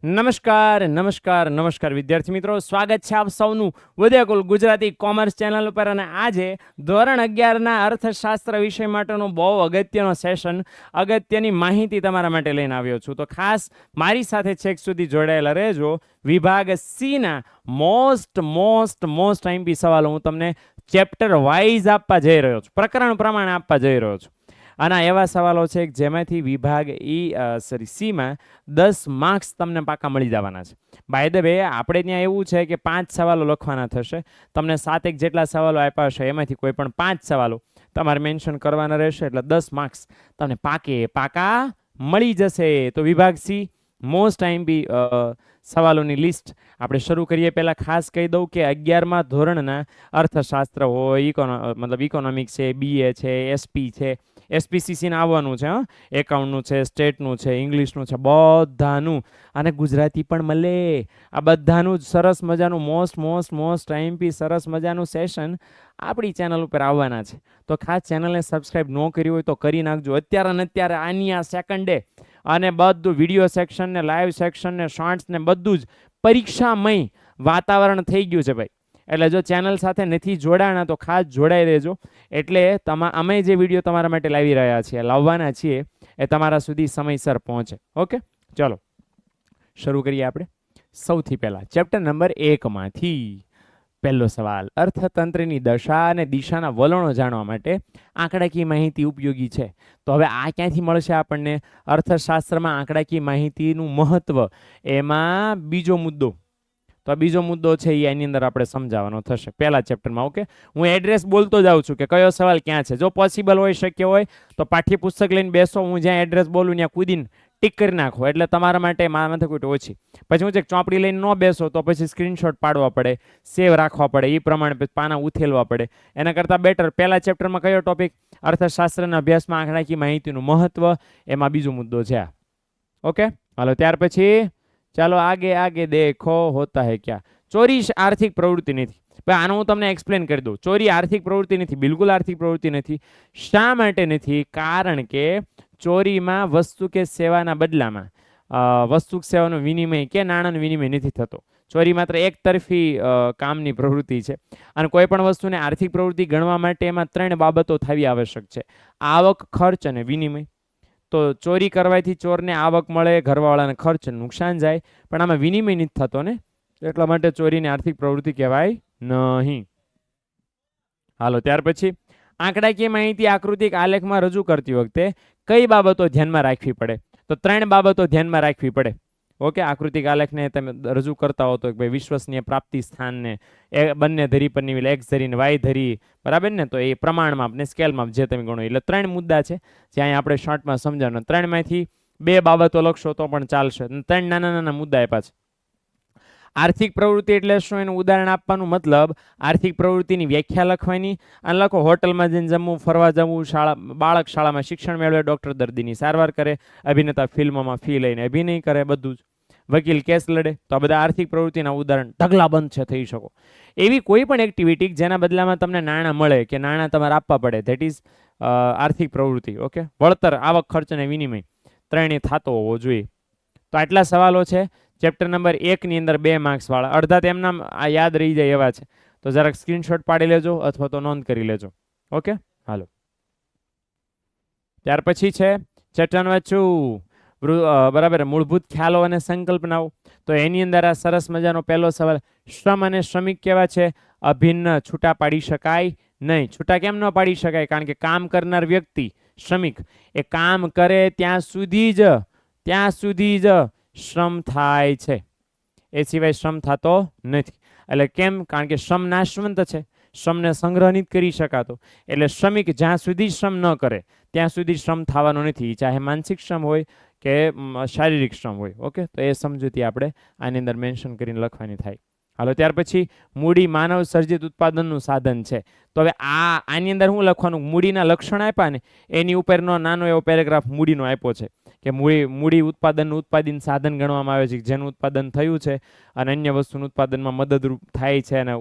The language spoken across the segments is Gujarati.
નમસ્કાર નમસ્કાર નમસ્કાર વિદ્યાર્થી મિત્રો, સ્વાગત છે આપ સૌનું ઉદયકુલ ગુજરાતી કોમર્સ ચેનલ ઉપર. અને આજે ધોરણ 11ના અર્થશાસ્ત્ર વિષય માટેનો બહુ અગત્યનો સેશન, અગત્યની માહિતી તમારા માટે લઈને આવ્યો છું. તો ખાસ મારી સાથે છેક સુધી જોડાયેલા રહેજો. વિભાગ C ના મોસ્ટ આઈએમપી સવાલો હું તમને ચેપ્ટર વાઇઝ આપવા જઈ રહ્યો છું, પ્રકરણ પ્રમાણે આપવા જઈ રહ્યો છું. આના એવા સવાલો છે જેમાંથી વિભાગ C માં 10 માર્ક્સ તમને પાકા મળી જવાના છે. બાય ધ વે, આપણે ત્યાં એવું છે કે 5 સવાલો લખવાના થશે. તમને 7 જેટલા સવાલો આપ્યા હશે, એમાંથી કોઈ પણ 5 સવાલો તમારે મેન્શન કરવાના રહેશે, એટલે 10 માર્ક્સ તમને પાકા મળી જશે. તો વિભાગ C મોસ્ટ આઈએમપી સવાલોની લિસ્ટ આપણે શરૂ કરીએ. પહેલાં ખાસ કહી દઉં કે 11મા ધોરણના અર્થશાસ્ત્ર હોય, મતલબ ઇકોનોમિક્સ છે, BA છે, SP છે, SPCC આવવાનું છે, એકાઉન્ટનું છે, સ્ટેટનું છે, ઇંગ્લિશનું છે, બધાનું, અને ગુજરાતી પણ મળે. આ બધાનું જ સરસ મજાનું મોસ્ટ આઈએમપી સરસ મજાનું સેશન આપણી ચેનલ ઉપર આવવાના છે. તો ખાસ ચેનલને સબસ્ક્રાઈબ ન કરી હોય તો કરી નાખજો અત્યારે ને અત્યારે, આની આ સેકન્ડ ડે. અને બધું વિડીયો સેક્શન ને લાઈવ સેક્શન ને શોર્ટ્સ ને બધું જ પરીક્ષામય વાતાવરણ થઈ ગયું છે ભાઈ. એટલે જો ચેનલ સાથે નથી જોડાણા તો ખાસ જોડાઈ રહેજો. એટલે અમે જે વિડીયો તમારા માટે લાવી રહ્યા છીએ, લાવવાના છીએ, એ તમારા સુધી સમયસર પહોંચે. ઓકે, ચલો શરૂ કરીએ. આપણે સૌથી પહેલા ચેપ્ટર નંબર 1માંથી પહેલો સવાલ, અર્થતંત્રની દશા અને દિશાના વલણો જાણવા માટે આંકડાકીય માહિતી ઉપયોગી છે. તો હવે આ ક્યાંથી મળશે આપણને? અર્થશાસ્ત્રમાં આંકડાકીય માહિતીનું મહત્વ, એમાં બીજો મુદ્દો. તો આ બીજો મુદ્દો છે એ એની અંદર આપણે સમજાવવાનો થશે પહેલા ચેપ્ટરમાં. ઓકે, હું એડ્રેસ બોલતો જાઉં છું કે કયો સવાલ ક્યાં છે. જો પોસિબલ હોય, શક્ય હોય તો પાઠ્યપુસ્તક લઈને બેસો, હું જ્યાં એડ્રેસ બોલું ત્યાં કૂદીને ટીક કરી નાખો, એટલે તમારા માટે માથે કોઈ ઓછી. પછી હું ચોપડી લઈને ન બેસો તો પછી સ્ક્રીનશોટ પાડવા પડે, સેવ રાખવા પડે, એ પ્રમાણે પાના ઉથેલવા પડે. એના કરતાં બેટર પહેલા ચેપ્ટરમાં કયો ટોપિક? અર્થશાસ્ત્રના અભ્યાસમાં આંકડાકીય માહિતીનું મહત્વ, એમાં બીજો મુદ્દો છે આ. ઓકે, હાલો ત્યાર પછી ચાલો આગે દેખો હોતા હે ક્યા. ચોરી આર્થિક પ્રવૃત્તિ નથી. આનો હું તમને એક્સપ્લેન કરી દઉં. ચોરી આર્થિક પ્રવૃત્તિ નથી, બિલકુલ આર્થિક પ્રવૃત્તિ નથી. શા માટે નથી? કારણ કે ચોરીમાં વસ્તુ કે સેવાના બદલામાં વસ્તુ સેવાનો વિનિમય કે નાણાંનો વિનિમય નથી થતો. ચોરી માત્ર એક તરફી કામની પ્રવૃત્તિ છે. અને કોઈ પણ વસ્તુને આર્થિક પ્રવૃત્તિ ગણવા માટે એમાં 3 બાબતો થવી આવશ્યક છે: આવક, ખર્ચ અને વિનિમય. તો ચોરી કરવાથી ચોરને આવક મળે, ઘરવાળાને ખર્ચ નુકસાન જાય, પણ આમાં વિનિમય નથી થતો ને, એટલા માટે ચોરીની આર્થિક પ્રવૃત્તિ કહેવાય નહીં. હાલો ત્યાર પછી, આંકડાકીય માહિતી આકૃતિક આલેખમાં રજૂ કરતી વખતે કઈ બાબતો ધ્યાનમાં રાખવી પડે? તો 3 બાબતો ધ્યાનમાં રાખવી પડે. ઓકે, આકૃતિક આલેખને તમે રજૂ કરતા હો તો ભાઈ વિશ્વસનીય પ્રાપ્તિ સ્થાનને બંને ધરી પર નિવેલ, એક્સ ધરી ને વાય ધરી, બરાબર ને? તો એ પ્રમાણમાં ને સ્કેલમાં જે તમે ગણો. એટલે 3 મુદ્દા છે જે અહીં આપણે શોર્ટમાં સમજાવવાના. 3માંથી 2 બાબતો લખશો તો પણ ચાલશે. 3 નાના મુદ્દા આપ્યા છે. આર્થિક પ્રવૃત્તિ એટલે શું, એનું ઉદાહરણ આપવાનું, મતલબ આર્થિક પ્રવૃત્તિની વ્યાખ્યા લખવાની. અને લખો: હોટલમાં જઈને જમવું, ફરવા જવું, બાળક શાળામાં શિક્ષણ મેળવે, ડૉક્ટર દર્દીની સારવાર કરે, અભિનેતા ફિલ્મોમાં ફી લઈને અભિનય કરે, બધું જ. વકીલ કેસ લડે. તો આ બધા આર્થિક પ્રવૃત્તિના ઉદાહરણ ઢગલાબંધ છે, થઈ શકો. એવી કોઈ પણ એક્ટિવિટી જેના બદલામાં તમને નાણાં મળે કે નાણાં તમારે આપવા પડે, ધેટ ઇઝ આર્થિક પ્રવૃત્તિ. ઓકે, વળતર, આવક, ખર્ચ અને વિનિમય 3 થતો હોવો જોઈએ. તો આટલા સવાલો છે ચેપ્ટર નંબર 1ની અંદર 2 માર્ક્સ વાળા. અડધા તેમના આ યાદ રહી જાય એવા છે, તો જરાક સ્ક્રીનશોટ પાડી લેજો અથવા તો નોંધ કરી લેજો. ઓકે, હાલો ત્યાર પછી છે ચેપ્ટર નંબર 2, બરાબર, મૂળભૂત ખ્યાલો અને સંકલ્પનાઓ. તો એની અંદર આ સરસ મજાનો પહેલો સવાલ, શ્રમ અને શ્રમિક કેવા છે? અભિન્ન, છૂટા પાડી શકાય નહીં. છૂટા કેમ ન પાડી શકાય? કારણ કે કામ કરનાર વ્યક્તિ, શ્રમિક, એ કામ કરે ત્યાં સુધી જ શ્રમ થાય છે, એ સિવાય શ્રમ થતો નથી. એટલે કેમ? કારણ કે શ્રમ નાશવંત છે, શ્રમને સંગ્રહ નથી કરી શકાતો. એટલે શ્રમિક જ્યાં સુધી શ્રમ ન કરે ત્યાં સુધી શ્રમ થવાનો નથી, ચાહે માનસિક શ્રમ હોય કે શારીરિક શ્રમ હોય. ઓકે, તો એ સમજૂતી આપણે આની અંદર મેન્શન કરીને લખવાની થાય. હાલો ત્યાર પછી, મૂડી માનવ સર્જિત ઉત્પાદનનું સાધન છે. તો હવે આની અંદર શું લખવાનું? મૂડીના લક્ષણ આપ્યા ને, એની ઉપરનો નાનો એવો પેરેગ્રાફ મૂડીનો આપ્યો છે કે મૂડી ઉત્પાદનનું ઉત્પાદન સાધન ગણવામાં આવે છે, જેનું ઉત્પાદન થયું છે અને અન્ય વસ્તુનું ઉત્પાદનમાં મદદરૂપ થાય છે, અને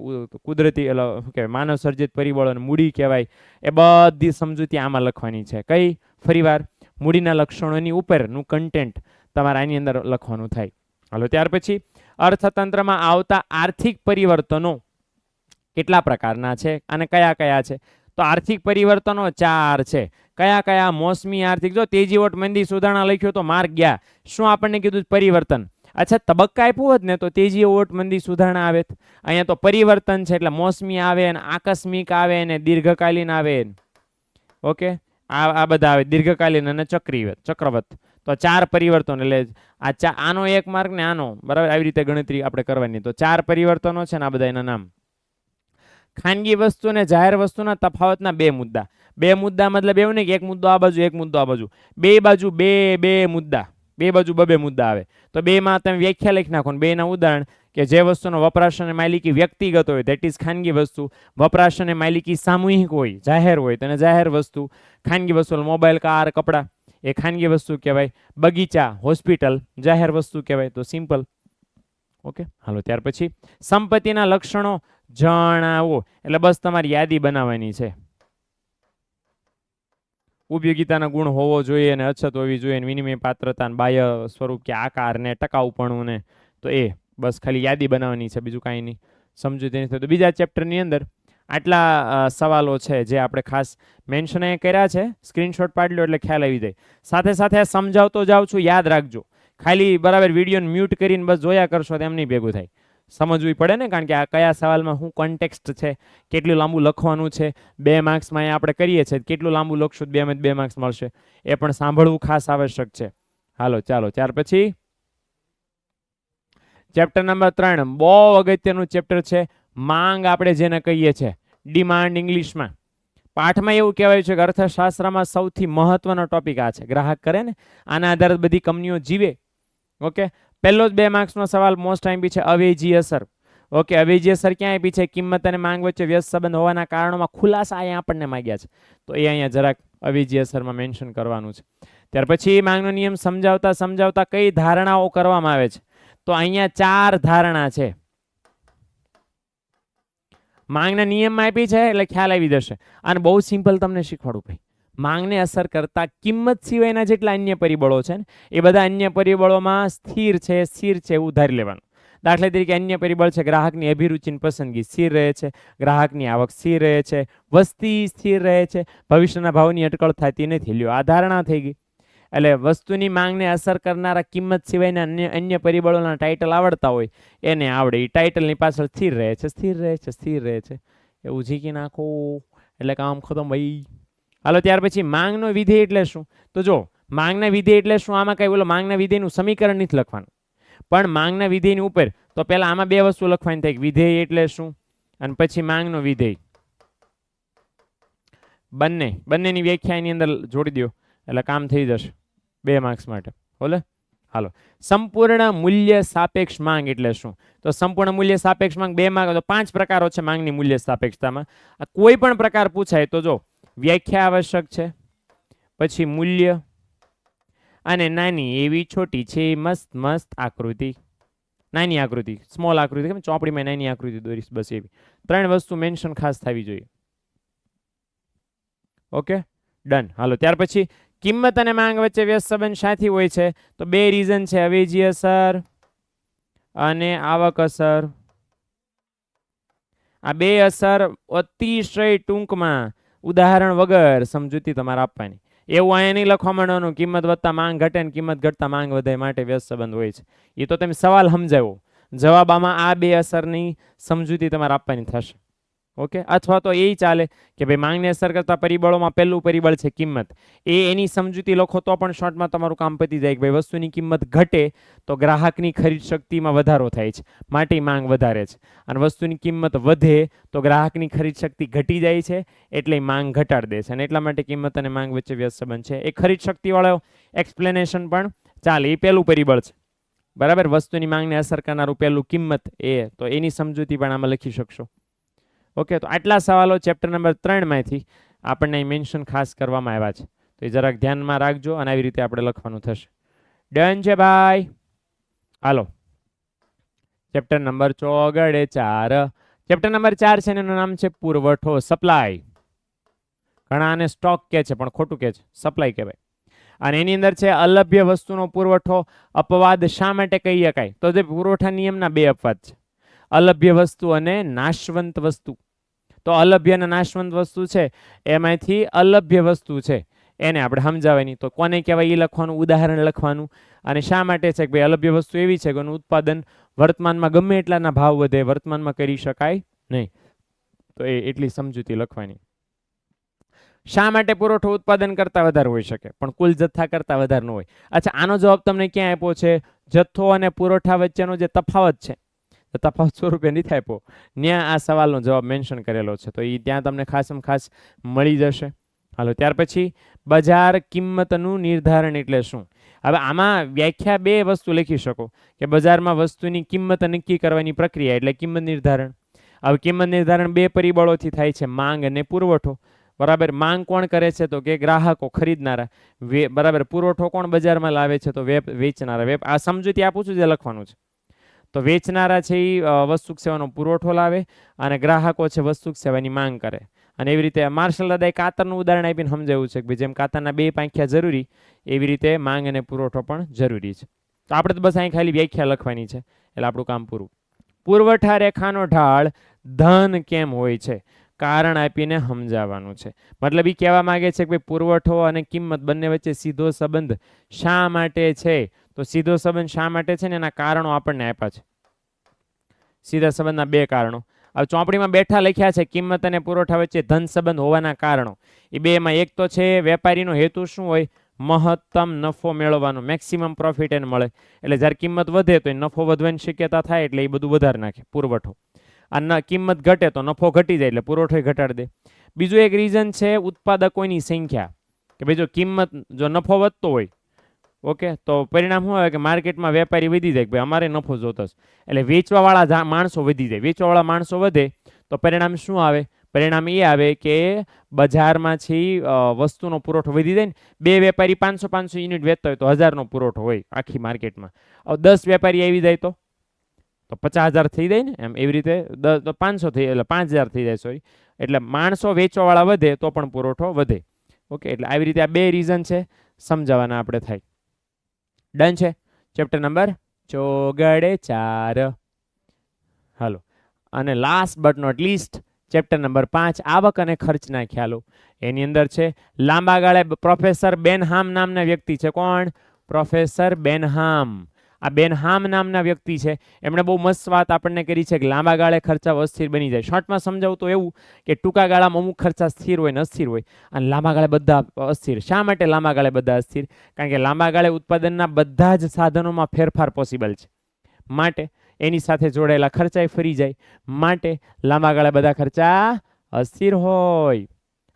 કુદરતી કે માનવ સર્જિત પરિબળોને મૂડી કહેવાય. એ બધી સમજૂતી આમાં લખવાની છે. કઈ? ફરીવાર, મૂડીના લક્ષણોની ઉપરનું કન્ટેન્ટ તમારે આની અંદર લખવાનું થાય. હાલો ત્યાર પછી અર્થતંત્રમાં આવતા આર્થિક પરિવર્તનો કેટલા પ્રકારના છે અને કયા કયા છે? તો આર્થિક પરિવર્તનો 4 છે. કયા કયા? મોસમી આર્થિક, જો તેજી ઓટ મંદી સુધારણા લખ્યો તો માર્ક ગયા. શું આપણને કીધું? પરિવર્તન. અચ્છા, તબક્કા આપ્યું હોત ને તો તેજી ઓટ મંદી સુધારણા આવે. અહીંયા તો પરિવર્તન છે એટલે મોસમી આવે ને આકસ્મિક આવે ને દીર્ઘકાલીન આવે. ઓકે, આ બધા આવે, દીર્ઘકાલીન અને ચક્રવત. તો 4 પરિવર્તન, એટલે આનો 1 માર્ક ને આનો, બરાબર, આવી રીતે ગણતરી આપણે કરવાની. તો 4 પરિવર્તનો છે ને આ બધા એના નામ. ખાનગી વસ્તુ અને જાહેર વસ્તુના તફાવતના 2 મુદ્દા. 2 મુદ્દા મતલબ એવું નહીં કે એક મુદ્દો આ બાજુ એક મુદ્દો આ બાજુ, બે બાજુ બે મુદ્દા, બે બાજુ બે મુદ્દા આવે. તો બેમાં તમે વ્યાખ્યા લખી નાખો ને બેના ઉદાહરણ, કે જે વસ્તુનો વપરાશ અને માલિકી વ્યક્તિગત હોય ધેટ ઇઝ ખાનગી વસ્તુ, વપરાશ અને માલિકી સામૂહિક હોય જાહેર હોય તેને જાહેર વસ્તુ. ખાનગી વસ્તુ મોબાઈલ, કાર, કપડાં એ ખાનગી વસ્તુ કહેવાય. બગીચા, હોસ્પિટલ જાહેર વસ્તુ કહેવાય. તો સિમ્પલ. ઓકે, હાલો ત્યાર પછી સંપત્તિના લક્ષણો જણાવો, એટલે બસ તમારી યાદી બનાવવાની છે. ઉપયોગિતાના ગુણ હોવો જોઈએ અને અછત હોવી જોઈએ, વિનિમય પાત્રતા, બાહ્ય સ્વરૂપ કે આકાર ને ટકાઉપણું ને, તો એ બસ ખાલી યાદી બનાવવાની છે, બીજું કાંઈ નહીં. સમજૂતી નથી. તો બીજા ચેપ્ટરની અંદર આટલા સવાલો છે જે આપણે ખાસ મેન્શન કર્યા છે. સ્ક્રીનશોટ પાડી લો એટલે ખ્યાલ આવી જાય. સાથે સાથે સમજાવતો જાઉં છું, યાદ રાખજો. ખાલી બરાબર વિડીયોને મ્યુટ કરીને બસ જોયા કરશો તો એમ નહીં ભેગું થાય. સમજવું પડે ને, કારણ કે આ કયા સવાલમાં શું કોન્ટેક્સ્ટ છે, કેટલું લાંબુ લખવાનું છે. 2 માર્ક્સમાં અહીંયા આપણે કરીએ છીએ, કેટલું લાંબુ લખશું 2 માર્ક્સ મળશે, એ પણ સાંભળવું ખાસ આવશ્યક છે. હાલો ચાલો ત્યાર પછી ચેપ્ટર નંબર 3 બહુ અગત્યનું ચેપ્ટર છે. માંગ આપણે જેને કહીએ છીએ, ડિમાન્ડ ઇંગ્લિશમાં. પાઠમાં એવું કહેવાય છે કે અર્થશાસ્ત્રમાં સૌથી મહત્વનો ટોપિક આ છે. ગ્રાહક કરે ને, આના આધારે બધી કંપનીઓ જીવે. ઓકે, પહેલો જ 2 માર્ક્સનો સવાલ મોસ્ટ ટાઈમ બી છે અવેજી અસર. ઓકે, અવેજી અસર ક્યાં આપી છે? કિંમત અને માંગ વચ્ચે વ્યસ્ત સંબંધ હોવાના કારણોમાં ખુલાસા અહીંયા આપણને માંગ્યા છે, તો એ અહીંયા જરાક અવેજી અસરમાં મેન્શન કરવાનું છે. ત્યાર પછી માંગનો નિયમ સમજાવતા કઈ ધારણાઓ કરવામાં આવે છે? તો અહીંયા 4 ધારણા છે. માંગના નિયમમાં આપી છે એટલે ખ્યાલ આવી જશે. અને બહુ સિમ્પલ તમને શીખવાડું ભાઈ. માંગને અસર કરતા કિંમત સિવાયના જેટલા અન્ય પરિબળો છે ને, એ બધા અન્ય પરિબળોમાં સ્થિર છે એવું ધારી લેવાનું. દાખલા તરીકે અન્ય પરિબળ છે ગ્રાહકની અભિરુચિની પસંદગી, સ્થિર રહે છે. ગ્રાહકની આવક સ્થિર રહે છે. વસ્તી સ્થિર રહે છે. ભવિષ્યના ભાવની અટકળ થતી નથી. લ્યો, આ ધારણા થઈ ગઈ. એટલે વસ્તુની માંગને અસર કરનારા કિંમત સિવાયના અન્ય પરિબળોના ટાઇટલ આવડતા હોય એને આવડે. એ ટાઇટલની પાછળ સ્થિર રહે છે એવું ઝીકી નાખો એટલે કામ ખતમ ભાઈ. હાલો ત્યાર પછી માંગનો વિધેય એટલે શું? તો જો, માંગના વિધેય એટલે શું? આમાં કઈ બોલો માંગના વિધેયનું સમીકરણ નથી લખવાનું, પણ માંગના વિધેયની ઉપર તો પહેલા આમાં 2 વસ્તુ લખવાની થાય. વિધેય એટલે શું અને પછી માંગનો વિધેય. બંનેની વ્યાખ્યા એની અંદર જોડી દો એટલે કામ થઈ જશે 2 માર્ક્સ માટે. બોલે હાલો, સંપૂર્ણ મૂલ્ય સાપેક્ષ માંગ એટલે શું? તો સંપૂર્ણ મૂલ્ય સાપેક્ષ માંગ 2 માર્ક. તો 5 પ્રકારો છે માંગની મૂલ્ય સાપેક્ષતામાં. કોઈ પણ પ્રકાર પૂછાય તો જો, વ્યાખ્યા આવશ્યક છે, પછી મૂલ્ય, અને નાની એવી છોટી છે મસ્ત આકૃતિ. નાની આકૃતિ, સ્મોલ આકૃતિ, કેમ ચોપડીમાં નાની આકૃતિ દોરીશ, બસ એવી 3 વસ્તુ મેન્શન ખાસ થવી જોઈએ. Okay, done. હાલો ત્યાર પછી કિંમત અને માંગ વચ્ચે વ્યસ્ત સંબંધ શાથી હોય છે? તો 2 રીઝન છે, અવેજી અસર અને આવક અસર. આ 2 અસર અતિશય ટૂંકમાં ઉદાહરણ વગર સમજૂતી તમારે આપવાની. એવું અહીંયા નહીં લખવા માંડવાનું કિંમત વધતા માંગ ઘટે ને કિંમત ઘટતા માંગ વધે માટે વ્યસ્ત સંબંધ હોય છે. એ તો તમે સવાલ સમજાવો, જવાબ આમાં આ 2 અસરની સમજૂતી તમારે આપવાની થશે. ઓકે, અથવા તો એ ચાલે કે ભાઈ માંગને અસર કરતા પરિબળોમાં પહેલું પરિબળ છે કિંમત, એની સમજૂતી લખો તો પણ શોર્ટમાં તમારું કામ પતી જાય કે ભાઈ વસ્તુની કિંમત ઘટે તો ગ્રાહકની ખરીદ શક્તિમાં વધારો થાય છે માટે માંગ વધારે છે, અને વસ્તુની કિંમત વધે તો ગ્રાહકની ખરીદ શક્તિ ઘટી જાય છે એટલે માંગ ઘટાડી દે છે, અને એટલા માટે કિંમત અને માંગ વચ્ચે વ્યસ્ત સંબંધ છે. એ ખરીદ શક્તિવાળો એક્સપ્લેનેશન પણ ચાલે, એ પહેલું પરિબળ છે. બરાબર, વસ્તુની માંગને અસર કરનારું પહેલું કિંમત, એ તો એની સમજૂતી પણ આમાં લખી શકશો. ઓકે, તો આટલા સવાલો ચેપ્ટર નંબર 3 માંથી આપણને મેન્શન ખાસ કરવામાં આવ્યા છે, તો એ જરાક ધ્યાનમાં રાખજો અને આવી રીતે આપણે લખવાનું થશે. ડન છે ભાઈ? હાલો ચેપ્ટર નંબર 4. ચેપ્ટર નંબર 4 છે એનું નામ છે પુરવઠો, સપ્લાય. ઘણા આને સ્ટોક કહે છે પણ ખોટું કહે છે, સપ્લાય કહેવાય. અને એની અંદર છે અલભ્ય વસ્તુનો પુરવઠો અપવાદ શા માટે કહી શકાય? તો જે પુરવઠા નિયમના બે અપવાદ છે, અલભ્ય વસ્તુ અને નાશવંત વસ્તુ. તો અલભ્ય અને નાશવંત વસ્તુ છે એમાંથી અલભ્ય વસ્તુ છે એને આપણે સમજાવવાની. તો કોને કહેવાય એ લખવાનું, ઉદાહરણ લખવાનું. અને શા માટે છે કે ભાઈ અલભ્ય વસ્તુ એવી છે કે એનું ઉત્પાદન વર્તમાનમાં ગમે એટલાના ભાવ વધે વર્તમાનમાં કરી શકાય નહીં. તો એટલી સમજૂતી લખવાની. શા માટે પુરવઠો ઉત્પાદન કરતા વધારે હોઈ શકે પણ કુલ જથ્થા કરતા વધારે ન હોય? અચ્છા, આનો જવાબ તમને ક્યાં આપ્યો છે? જથ્થો અને પુરવઠા વચ્ચેનો જે તફાવત છે, તફાવત સ્વરૂપે નથી આપ્યો, ત્યાં આ સવાલનો જવાબ મેન્શન કરેલો છે. તો એ ત્યાં તમને ખાસ મળી જશે. હાલો, ત્યાર પછી બજાર કિંમતનું નિર્ધારણ એટલે શું? હવે આમાં વ્યાખ્યા બે વસ્તુ લખી શકો કે બજારમાં વસ્તુની કિંમત નક્કી કરવાની પ્રક્રિયા એટલે કિંમત નિર્ધારણ. હવે કિંમત નિર્ધારણ બે પરિબળોથી થાય છે, માંગ અને પુરવઠો. બરાબર, માંગ કોણ કરે છે? તો કે ગ્રાહકો, ખરીદનારા. બરાબર, પુરવઠો કોણ બજારમાં લાવે છે? તો વેચનારા. આ સમજૂતી આપું છું જે લખવાનું છે. તો વેચનારા છે એ વસ્તુ સેવાનો પુરવઠો લાવે અને ગ્રાહકો છે વસ્તુ સેવાની માંગ કરે. અને એવી રીતે માર્શલ દાદાએ કાતરનું ઉદાહરણ આપીને સમજાવ્યું છે કે જેમ કાતરના બે પાંખ્યા જરૂરી એવી રીતે માંગ અને પુરવઠો પણ જરૂરી છે. તો આપણે તો બસ અહીં ખાલી વ્યાખ્યા લખવાની છે એટલે આપણું કામ પૂરું. પુરવઠા રેખાનો ઢાળ ધન કેમ હોય છે? કારણ આપીને સમજાવવાનું છે. મતલબ એ કહેવા માંગે છે કે ભાઈ પુરવઠો અને કિંમત બંને વચ્ચે સીધો સંબંધ શા માટે છે? તો સીધો સંબંધ શા માટે છે ને એના કારણો આપણને આપ્યા છે. સીધા સંબંધના બે કારણો હવે ચોપડીમાં બેઠા લખ્યા છે. કિંમત અને પુરવઠા વચ્ચે ધન સંબંધ હોવાના કારણો એ બેમાં એક તો છે વેપારીનો હેતુ શું હોય? મહત્તમ નફો મેળવવાનો, મેક્સિમમ પ્રોફિટ એને મળે. એટલે જ્યારે કિંમત વધે તો નફો વધવાની શક્યતા થાય એટલે એ બધું વધારે નાખે પુરવઠો. અને કિંમત ઘટે તો નફો ઘટી જાય એટલે પુરવઠો ઘટાડી દે. બીજું એક રીઝન છે ઉત્પાદકોની સંખ્યા, કે ભાઈ જો કિંમત જો નફો વધતો હોય ઓકે તો પરિણામ શું આવે કે માર્કેટમાં વેપારી વધી જાય કે ભાઈ અમારે નફો જોતો છે એટલે વેચવાવાળા માણસો વધી જાય. વેચવાવાળા માણસો વધે તો પરિણામ શું આવે? પરિણામ એ આવે કે બજારમાં છે વસ્તુનો પુરવઠો વધી જાય ને. બે વેપારી 500 યુનિટ વેચતા હોય તો 1000નો પુરવઠો હોય આખી માર્કેટમાં. હવે 10 વેપારી આવી જાય તો 50,000 થઈ જાય ને. એમ એવી રીતે 500 થઈ એટલે 5000 થઈ જાય. સોરી, એટલે માણસો વેચવાવાળા વધે તો પણ પુરવઠો વધે. ઓકે, એટલે આવી રીતે આ બે રીઝન છે સમજાવવાના આપણે થાય. ડન છે. Chapter number 4. હાલો, અને last but not least chapter number 5 આવક અને ખર્ચના ખ્યાલો. એની અંદર છે લાંબા ગાળે પ્રોફેસર બેનહામ નામના વ્યક્તિ છે. કોણ? પ્રોફેસર બેનહામ. આ બેનહામ નામના વ્યક્તિ છે એમણે બહુ મસ્ત વાત આપણને કરી છે કે લાંબા ગાળે ખર્ચા અસ્થિર બની જાય. શોર્ટમાં સમજાવું તો એવું કે ટૂંકા ગાળામાં અમુક ખર્ચા સ્થિર હોય ને અસ્થિર હોય અને લાંબા ગાળે બધા અસ્થિર. શા માટે લાંબા ગાળે બધા અસ્થિર? કારણ કે લાંબા ગાળે ઉત્પાદનના બધા જ સાધનોમાં ફેરફાર પોસિબલ છે, માટે એની સાથે જોડાયેલા ખર્ચાએ ફરી જાય, માટે લાંબા ગાળે બધા ખર્ચા અસ્થિર હોય.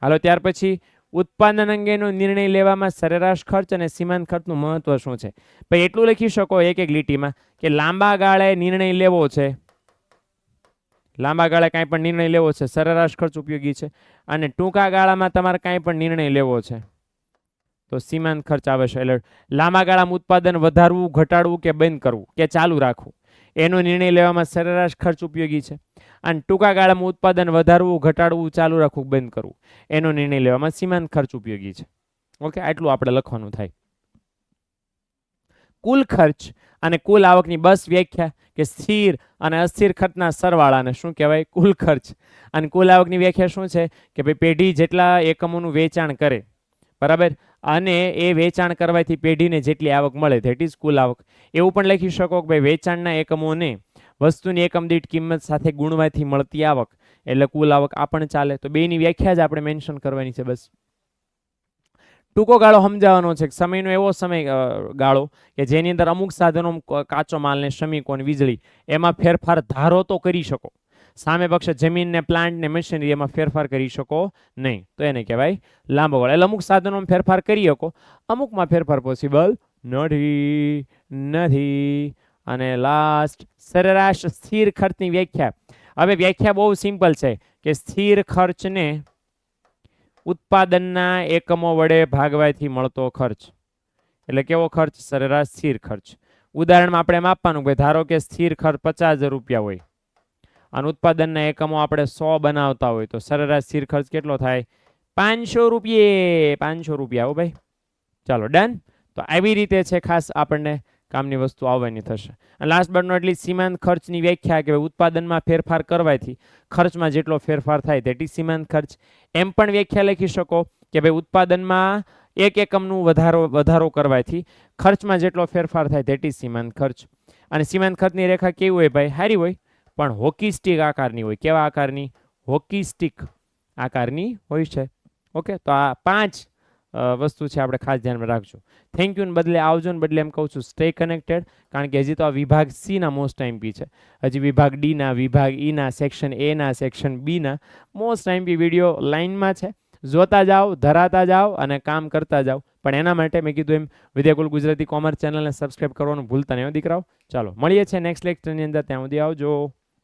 હાલો, ત્યાર પછી ઉત્પાદન અંગેનો નિર્ણય લેવામાં સરેરાશ ખર્ચ અને સીમાંત ખર્ચનું મહત્વ શું છે? ભાઈ એટલું લખી શકો એક લીટીમાં કે લાંબા ગાળે નિર્ણય લેવો છે, લાંબા ગાળે કાંઈ પણ નિર્ણય લેવો છે સરેરાશ ખર્ચ ઉપયોગી છે, અને ટૂંકા ગાળામાં તમારે કાંઈ પણ નિર્ણય લેવો છે તો સીમાંત ખર્ચ આવે છે. એટલે લાંબા ગાળામાં ઉત્પાદન વધારવું, ઘટાડવું કે બંધ કરવું કે ચાલુ રાખવું એનો નિર્ણય લેવામાં સરેરાશ ખર્ચ ઉપયોગી છે, અને ટૂંકા ગાળામાં ઉત્પાદન વધારવું, ઘટાડવું, ચાલુ રાખવું, બંધ કરવું એનો નિર્ણય લેવામાં સીમાંત ખર્ચ ઉપયોગી છે. ઓકે, આટલું આપણે લખવાનું થાય. કુલ ખર્ચ અને કુલ આવકની બસ વ્યાખ્યા કે સ્થિર અને અસ્થિર ખર્ચના સરવાળાને શું કહેવાય? કુલ ખર્ચ. અને કુલ આવકની વ્યાખ્યા શું છે કે ભાઈ પેઢી જેટલા એકમોનું વેચાણ કરે, બરાબર, અને એ વેચાણ કરવાથી પેઢીને જેટલી આવક મળે ધેટ ઇઝ કુલ આવક. એવું પણ લખી શકો કે ભાઈ વેચાણના એકમોને વસ્તુની એકમ દીઠ કિંમત સાથે ગુણવાથી મળતી આવક એટલે કુલ આવક. આ પણ ચાલે. તો બેની વ્યાખ્યા જ આપણે મેન્શન કરવાની છે બસ. ટૂંકો ગાળો સમજાવવાનો છે. સમયનો એવો સમય ગાળો કે જેની અંદર અમુક સાધનો, કાચો માલ ને શ્રમિકો ને વીજળી એમાં ફેરફાર ધારો તો કરી શકો, સામે પક્ષે જમીન ને પ્લાન્ટ ને મશીનરી એમાં ફેરફાર કરી શકો નહીં, તો એને કહેવાય લાંબો ગાળો. એટલે અમુક સાધનોમાં ફેરફાર કરી શકો, અમુકમાં ફેરફાર પોસિબલ નથી. અને લાસ્ટ સરેરાશ સ્થિર ખર્ચની વ્યાખ્યા. હવે વ્યાખ્યા બહુ સિમ્પલ છે કે સ્થિર ખર્ચને ઉત્પાદનના એકમો વડે ભાગવાથી મળતો ખર્ચ એટલે કેવો ખર્ચ? સરેરાશ સ્થિર ખર્ચ. ઉદાહરણમાં આપણે એમ આપવાનું કે ધારો કે સ્થિર ખર્ચ 50,000 રૂપિયા હોય અને ઉત્પાદનના એકમો આપણે 100 બનાવતા હોય તો સરેરાશ સ્થિર ખર્ચ કેટલો થાય? 500 રૂપિયા. 500 રૂપિયા. હો ભાઈ, ચાલો ડન. તો આવી રીતે છે ખાસ આપણને કામની વસ્તુ આવવાની થશે. અને લાસ્ટ બટ નોટ લીસ્ટ સીમાંત ખર્ચની વ્યાખ્યા કે ઉત્પાદનમાં ફેરફાર કરવાથી ખર્ચમાં જેટલો ફેરફાર થાય તેટી સીમાંત ખર્ચ. એમ પણ વ્યાખ્યા લખી શકો કે ભાઈ ઉત્પાદનમાં 1 એકમનું વધારો કરવાથી ખર્ચમાં જેટલો ફેરફાર થાય તેટી સીમાંત ખર્ચ. અને સીમાંત ખર્ચની રેખા કેવી હોય ભાઈ? સારી હોય, પણ હોકી સ્ટિક આકારની હોય. કેવા આકારની? હોકી સ્ટિક આકારની હોય છે. ઓકે, તો આ 5 વસ્તુ છે, આપણે ખાસ ધ્યાનમાં રાખજો. થેન્ક યુ ને બદલે આવજો ને બદલે એમ કહું છું સ્ટે કનેક્ટેડ, કારણ કે હજી તો આ વિભાગ સી ના મોસ્ટ આઈએમપી છે. હજી વિભાગ ડી ના, વિભાગ ઈ ના, સેક્શન એ ના, સેક્શન બી ના મોસ્ટ આઈએમપી વિડીયો લાઈનમાં છે. જોતા જાઓ, ધરાતા જાઓ અને કામ કરતા જાઓ. પણ એના માટે મેં કીધું એમ વિદ્યાકુલ ગુજરાતી કોમર્સ ચેનલને સબસ્ક્રાઇબ કરવાનું ભૂલતા નહીં દીકરાઓ. ચાલો મળીએ છીએ નેક્સ્ટ લેક્ચરની અંદર. ત્યાં સુધી આવજો.